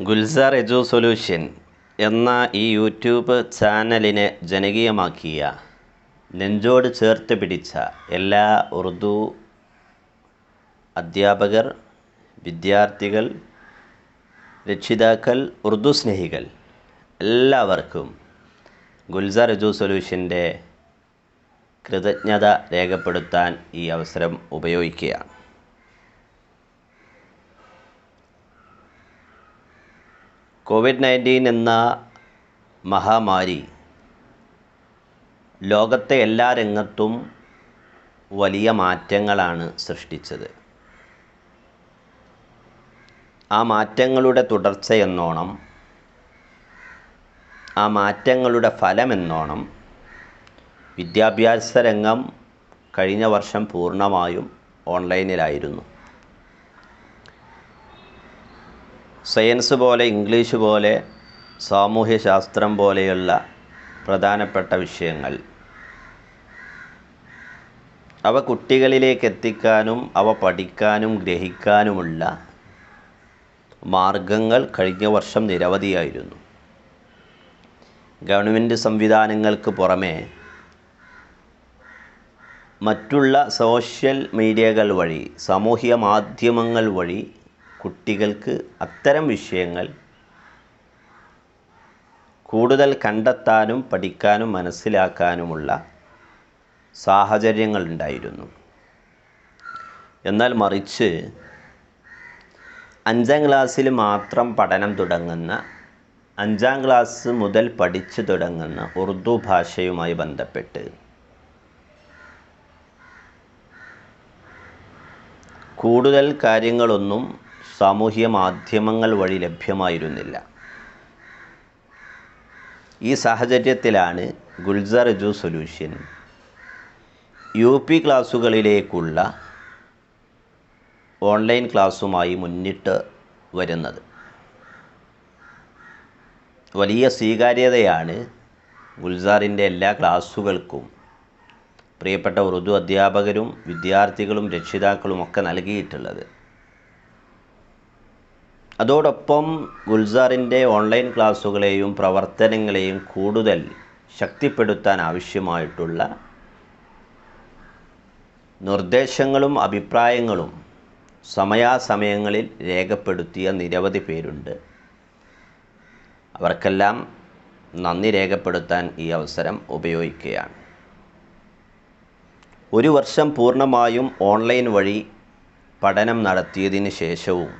Gulzar എജു solution എന്ന ഈ YouTube ചാനലിനെ ജനകീയമാക്കിയ, നെഞ്ചോട് ചേർത്ത് പിടിച്ച എല്ലാ ഉറുദു അധ്യാപകർ, വിദ്യാർത്ഥികൾ, രക്ഷിതാക്കൾ, ഉറുദു സ്നേഹികൾ എല്ലാവർക്കും ഗുൽസാർ എജു സൊല്യൂഷൻ്റെ കൃതജ്ഞത രേഖപ്പെടുത്താൻ ഈ അവസരം ഉപയോഗിക്കുകയാണ്. COVID-19 എന്ന മഹാമാരി ലോകത്തെ എല്ലാ രംഗത്തും വലിയ മാറ്റങ്ങളാണ് സൃഷ്ടിച്ചത്. ആ മാറ്റങ്ങളുടെ തുടർച്ചയെന്നോണം, ആ മാറ്റങ്ങളുടെ ഫലമെന്നോണം വിദ്യാഭ്യാസ രംഗം കഴിഞ്ഞ വർഷം പൂർണ്ണമായും ഓൺലൈനിലായിരുന്നു. സയൻസ് പോലെ, ഇംഗ്ലീഷ് പോലെ, സാമൂഹ്യശാസ്ത്രം പോലെയുള്ള പ്രധാനപ്പെട്ട വിഷയങ്ങൾ അവ കുട്ടികളിലേക്ക് എത്തിക്കാനും അവ പഠിക്കാനും ഗ്രഹിക്കാനുമുള്ള മാർഗങ്ങൾ കഴിഞ്ഞ വർഷം നിരവധിയായിരുന്നു. ഗവൺമെൻറ് സംവിധാനങ്ങൾക്ക് പുറമെ മറ്റുള്ള സോഷ്യൽ മീഡിയകൾ വഴി, സാമൂഹിക മാധ്യമങ്ങൾ വഴി കുട്ടികൾക്ക് അത്തരം വിഷയങ്ങൾ കൂടുതൽ കണ്ടെത്താനും പഠിക്കാനും മനസ്സിലാക്കാനുമുള്ള സാഹചര്യങ്ങൾ ഉണ്ടായിരുന്നു. എന്നാൽ മറിച്ച് 5ാം ക്ലാസ്സിൽ മാത്രം പഠനം തുടങ്ങുന്ന, 5ാം ക്ലാസ് മുതൽ പഠിച്ചു തുടങ്ങുന്ന ഉറുദു ഭാഷയുമായി ബന്ധപ്പെട്ട് കൂടുതൽ കാര്യങ്ങളൊന്നും സാമൂഹ്യ മാധ്യമങ്ങൾ വഴി ലഭ്യമായിരുന്നില്ല. ഈ സാഹചര്യത്തിലാണ് ഗുൽസാർ എജു സൊല്യൂഷൻ UP ക്ലാസ്സുകളിലേക്കുള്ള ഓൺലൈൻ ക്ലാസ്സുമായി മുന്നിട്ട് വരുന്നത്. വലിയ സ്വീകാര്യതയാണ് ഗുൽസാറിൻ്റെ എല്ലാ ക്ലാസ്സുകൾക്കും പ്രിയപ്പെട്ട ഉറുദു അധ്യാപകരും വിദ്യാർത്ഥികളും രക്ഷിതാക്കളും ഒക്കെ നൽകിയിട്ടുള്ളത്. അതോടൊപ്പം ഗുൽസാറിൻ്റെ ഓൺലൈൻ ക്ലാസ്സുകളെയും പ്രവർത്തനങ്ങളെയും കൂടുതൽ ശക്തിപ്പെടുത്താൻ ആവശ്യമായിട്ടുള്ള നിർദ്ദേശങ്ങളും അഭിപ്രായങ്ങളും സമയാസമയങ്ങളിൽ രേഖപ്പെടുത്തിയ നിരവധി പേരുണ്ട്. അവർക്കെല്ലാം നന്ദി രേഖപ്പെടുത്താൻ ഈ അവസരം ഉപയോഗിക്കുകയാണ്. ഒരു വർഷം പൂർണ്ണമായും ഓൺലൈൻ വഴി പഠനം നടത്തിയതിന് ശേഷവും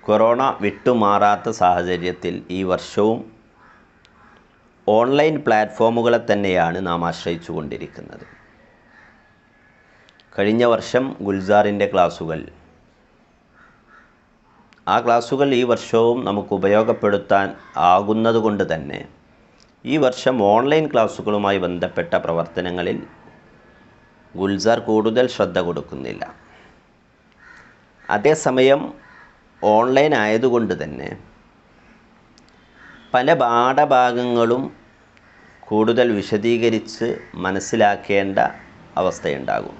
കൊറോണ വിട്ടുമാറാത്ത സാഹചര്യത്തിൽ ഈ വർഷവും ഓൺലൈൻ പ്ലാറ്റ്ഫോമുകളെ തന്നെയാണ് നാം ആശ്രയിച്ചു കൊണ്ടിരിക്കുന്നത്. കഴിഞ്ഞ വർഷം ഗുൽസാറിൻ്റെ ക്ലാസ്സുകൾ, ആ ക്ലാസ്സുകൾ ഈ വർഷവും നമുക്ക് ഉപയോഗപ്പെടുത്താൻ ആകുന്നതുകൊണ്ട് തന്നെ ഈ വർഷം ഓൺലൈൻ ക്ലാസ്സുകളുമായി ബന്ധപ്പെട്ട പ്രവർത്തനങ്ങളിൽ ഗുൽസാർ കൂടുതൽ ശ്രദ്ധ കൊടുക്കുന്നില്ല. അതേസമയം ഓൺലൈൻ ആയതുകൊണ്ട് തന്നെ പല പാഠഭാഗങ്ങളും കൂടുതൽ വിശദീകരിച്ച് മനസ്സിലാക്കേണ്ട അവസ്ഥയുണ്ടാകും.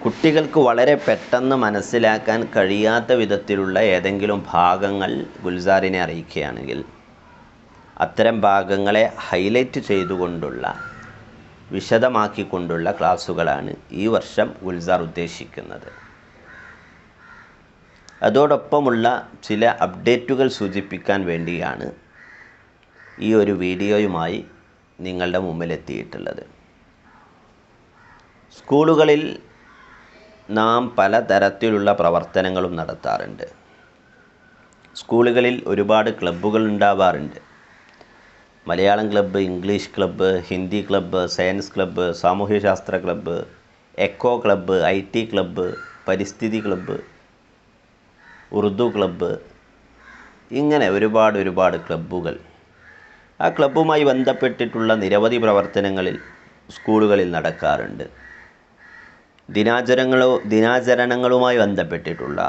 കുട്ടികൾക്ക് വളരെ പെട്ടെന്ന് മനസ്സിലാക്കാൻ കഴിയാത്ത വിധത്തിലുള്ള ഏതെങ്കിലും ഭാഗങ്ങൾ ഗുൽസാറിനെ അറിയിക്കുകയാണെങ്കിൽ അത്തരം ഭാഗങ്ങളെ ഹൈലൈറ്റ് ചെയ്തുകൊണ്ടുള്ള, വിശദമാക്കിക്കൊണ്ടുള്ള ക്ലാസ്സുകളാണ് ഈ വർഷം ഗുൽസാർ ഉദ്ദേശിക്കുന്നത്. അതോടൊപ്പമുള്ള ചില അപ്ഡേറ്റുകൾ സൂചിപ്പിക്കാൻ വേണ്ടിയാണ് ഈ ഒരു വീഡിയോയുമായി നിങ്ങളുടെ മുമ്പിലെത്തിയിട്ടുള്ളത്. സ്കൂളുകളിൽ നാം പലതരത്തിലുള്ള പ്രവർത്തനങ്ങളും നടത്താറുണ്ട്. സ്കൂളുകളിൽ ഒരുപാട് ക്ലബ്ബുകൾ ഉണ്ടാവാറുണ്ട്. Malayalam club, English club, Hindi club, science club, സാമൂഹ്യശാസ്ത്ര club, eco club, IT club, പരിസ്ഥിതി ക്ലബ്ബ്, ഉറുദു ക്ലബ്ബ്, ഇങ്ങനെ ഒരുപാട് ക്ലബ്ബുകൾ. ആ ക്ലബ്ബുമായി ബന്ധപ്പെട്ടിട്ടുള്ള നിരവധി പ്രവർത്തനങ്ങളിൽ സ്കൂളുകളിൽ നടക്കാറുണ്ട്. ദിനാചരണങ്ങളുമായി ബന്ധപ്പെട്ടിട്ടുള്ള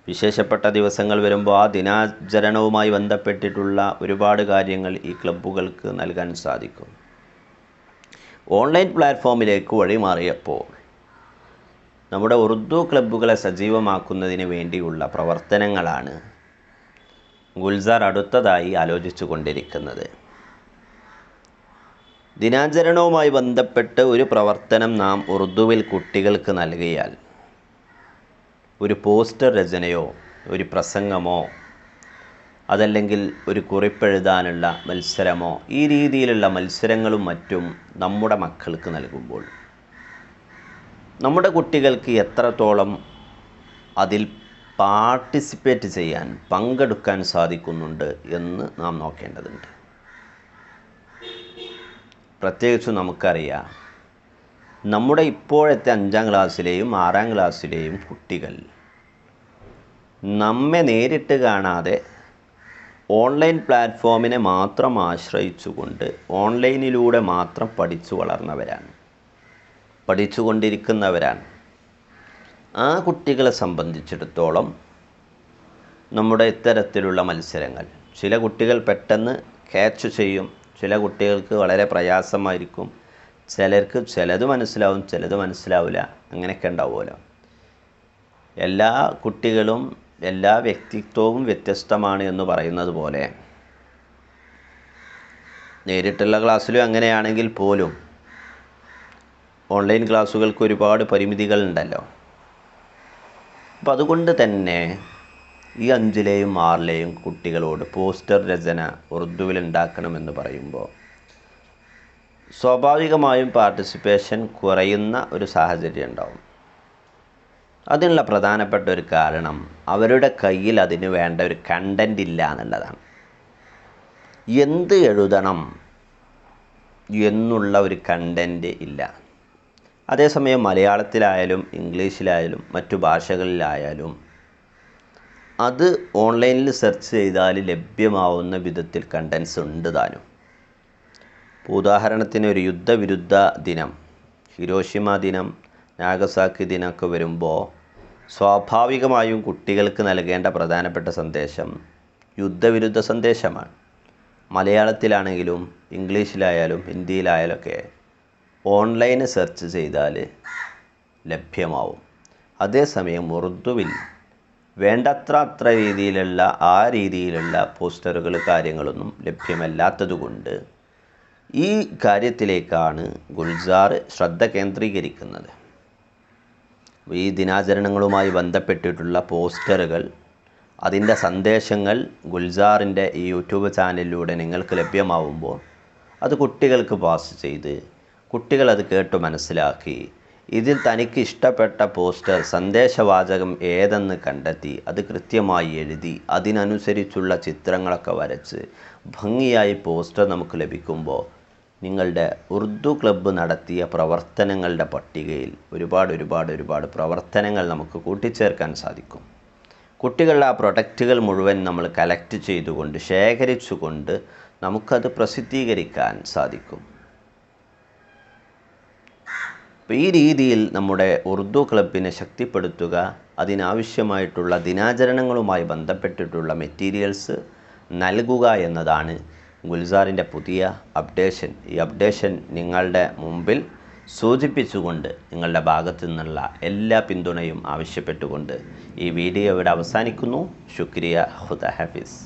വിശേഷപ്പെട്ട ദിവസങ്ങൾ വരുമ്പോൾ ആ ദിനാചരണവുമായി ബന്ധപ്പെട്ടിട്ടുള്ള ഒരുപാട് കാര്യങ്ങൾ ഈ ക്ലബ്ബുകൾക്ക് നൽകാൻ സാധിക്കും. ഓൺലൈൻ പ്ലാറ്റ്ഫോമിലേക്ക് വഴിമാറിയപ്പോൾ നമ്മുടെ ഉറുദു ക്ലബ്ബുകളെ സജീവമാക്കുന്നതിന് വേണ്ടിയുള്ള പ്രവർത്തനങ്ങളാണ് ഗുൽസാർ അടുത്തതായി ആലോചിച്ചു കൊണ്ടിരിക്കുന്നത്. ദിനാചരണവുമായി ബന്ധപ്പെട്ട് ഒരു പ്രവർത്തനം നാം ഉറുദുവിൽ കുട്ടികൾക്ക് നൽകിയാൽ, ഒരു പോസ്റ്റർ രചനയോ ഒരു പ്രസംഗമോ അതല്ലെങ്കിൽ ഒരു കുറിപ്പെഴുതാനുള്ള മത്സരമോ, ഈ രീതിയിലുള്ള മത്സരങ്ങളും മറ്റും നമ്മുടെ മക്കൾക്ക് നൽകുമ്പോൾ നമ്മുടെ കുട്ടികൾക്ക് എത്രത്തോളം അതിൽ പാർട്ടിസിപ്പേറ്റ് ചെയ്യാൻ, പങ്കെടുക്കാൻ സാധിക്കുന്നുണ്ട് എന്ന് നാം നോക്കേണ്ടതുണ്ട്. പ്രത്യേകിച്ച് നമുക്കറിയാം, നമ്മുടെ ഇപ്പോഴത്തെ 5ാം ക്ലാസ്സിലെയും 6ാം ക്ലാസ്സിലെയും കുട്ടികൾ നമ്മെ നേരിട്ട് കാണാതെ ഓൺലൈൻ പ്ലാറ്റ്ഫോമിനെ മാത്രം ആശ്രയിച്ചുകൊണ്ട് ഓൺലൈനിലൂടെ മാത്രം പഠിച്ചു വളർന്നവരാണ്, പഠിച്ചുകൊണ്ടിരിക്കുന്നവരാണ്. ആ കുട്ടികളെ സംബന്ധിച്ചിടത്തോളം നമ്മുടെ ഇത്തരത്തിലുള്ള മത്സരങ്ങൾ, ചില കുട്ടികൾ പെട്ടെന്ന് ക്യാച്ച് ചെയ്യും, ചില കുട്ടികൾക്ക് വളരെ പ്രയാസമായിരിക്കും, ചിലർക്ക് ചിലത് മനസ്സിലാവും, ചിലത് മനസ്സിലാവില്ല, അങ്ങനെയൊക്കെ ഉണ്ടാവുമല്ലോ. എല്ലാ കുട്ടികളും എല്ലാ വ്യക്തിത്വവും വ്യത്യസ്തമാണ് എന്ന് പറയുന്നത് പോലെ നേരിട്ടുള്ള ക്ലാസ്സിലും അങ്ങനെയാണെങ്കിൽ പോലും ഓൺലൈൻ ക്ലാസ്സുകൾക്ക് ഒരുപാട് പരിമിതികളുണ്ടല്ലോ. അപ്പം അതുകൊണ്ട് തന്നെ ഈ 5ലെയും 6ലെയും കുട്ടികളോട് പോസ്റ്റർ രചന ഉറുദുവിൽ ഉണ്ടാക്കണമെന്ന് പറയുമ്പോൾ സ്വാഭാവികമായും പാർട്ടിസിപ്പേഷൻ കുറയുന്ന ഒരു സാഹചര്യം ഉണ്ടാവും. അതിനുള്ള പ്രധാനപ്പെട്ട ഒരു കാരണം അവരുടെ കയ്യിൽ അതിന് വേണ്ട ഒരു കണ്ടൻ്റ് ഇല്ല എന്നുള്ളതാണ്. എന്ത് എഴുതണം എന്നുള്ള ഒരു കണ്ടൻ്റ് ഇല്ല. അതേസമയം മലയാളത്തിലായാലും ഇംഗ്ലീഷിലായാലും മറ്റു ഭാഷകളിലായാലും അത് ഓൺലൈനിൽ സെർച്ച് ചെയ്താൽ ലഭ്യമാവുന്ന വിധത്തിൽ കണ്ടൻസ് ഉണ്ട് താനും. ഉദാഹരണത്തിന് ഒരു യുദ്ധവിരുദ്ധ ദിനം, ഹിരോഷിമ ദിനം, നാഗസാക്കി ദിനമൊക്കെ വരുമ്പോൾ സ്വാഭാവികമായും കുട്ടികൾക്ക് നൽകേണ്ട പ്രധാനപ്പെട്ട സന്ദേശം യുദ്ധവിരുദ്ധ സന്ദേശമാണ്. മലയാളത്തിലാണെങ്കിലും ഇംഗ്ലീഷിലായാലും ഹിന്ദിയിലായാലും ഒക്കെ ഓൺലൈന് സെർച്ച് ചെയ്താൽ ലഭ്യമാവും. അതേസമയം ഉറുദുവിൽ വേണ്ടത്ര രീതിയിലുള്ള ആ രീതിയിലുള്ള പോസ്റ്ററുകൾ കാര്യങ്ങളൊന്നും ലഭ്യമല്ലാത്തതുകൊണ്ട് ഈ കാര്യത്തിലേക്കാണ് ഗുൽസാർ ശ്രദ്ധ കേന്ദ്രീകരിക്കുന്നത്. ഈ ദിനാചരണങ്ങളുമായി ബന്ധപ്പെട്ടിട്ടുള്ള പോസ്റ്ററുകൾ, അതിൻ്റെ സന്ദേശങ്ങൾ ഗുൽസാറിൻ്റെ ഈ യൂട്യൂബ് ചാനലിലൂടെ നിങ്ങൾക്ക് ലഭ്യമാവുമ്പോൾ അത് കുട്ടികൾക്ക് പാസ് ചെയ്ത് കുട്ടികൾ അത് കേട്ട് മനസ്സിലാക്കി ഇതിൽ തനിക്ക് ഇഷ്ടപ്പെട്ട പോസ്റ്റർ സന്ദേശവാചകം ഏതെന്ന് കണ്ടെത്തി അത് കൃത്യമായി എഴുതി അതിനനുസരിച്ചുള്ള ചിത്രങ്ങളൊക്കെ വരച്ച് ഭംഗിയായി പോസ്റ്റർ നമുക്ക് ലഭിക്കുമ്പോൾ നിങ്ങളുടെ ഉറുദു ക്ലബ്ബ് നടത്തിയ പ്രവർത്തനങ്ങളുടെ പട്ടികയിൽ ഒരുപാട് പ്രവർത്തനങ്ങൾ നമുക്ക് കൂട്ടിച്ചേർക്കാൻ സാധിക്കും. കുട്ടികളുടെ ആ പ്രൊഡക്റ്റുകൾ മുഴുവൻ നമ്മൾ കളക്ട് ചെയ്തുകൊണ്ട് ശേഖരിച്ചുകൊണ്ട് നമുക്കത് പ്രസിദ്ധീകരിക്കാൻ സാധിക്കും. അപ്പോൾ ഈ രീതിയിൽ നമ്മുടെ ഉറുദു ക്ലബിനെ ശക്തിപ്പെടുത്തുക, അതിനാവശ്യമായിട്ടുള്ള ദിനാചരണങ്ങളുമായി ബന്ധപ്പെട്ടിട്ടുള്ള മെറ്റീരിയൽസ് നൽകുക എന്നതാണ് ഗുൽസാറിൻ്റെ പുതിയ അപ്ഡേഷൻ. ഈ അപ്ഡേഷൻ നിങ്ങളുടെ മുമ്പിൽ സൂചിപ്പിച്ചുകൊണ്ട് നിങ്ങളുടെ ഭാഗത്തു നിന്നുള്ള എല്ലാ പിന്തുണയും ആവശ്യപ്പെട്ടുകൊണ്ട് ഈ വീഡിയോ ഇവിടെ അവസാനിക്കുന്നു. ശുക്രിയ, ഖുദ ഹാഫിസ്.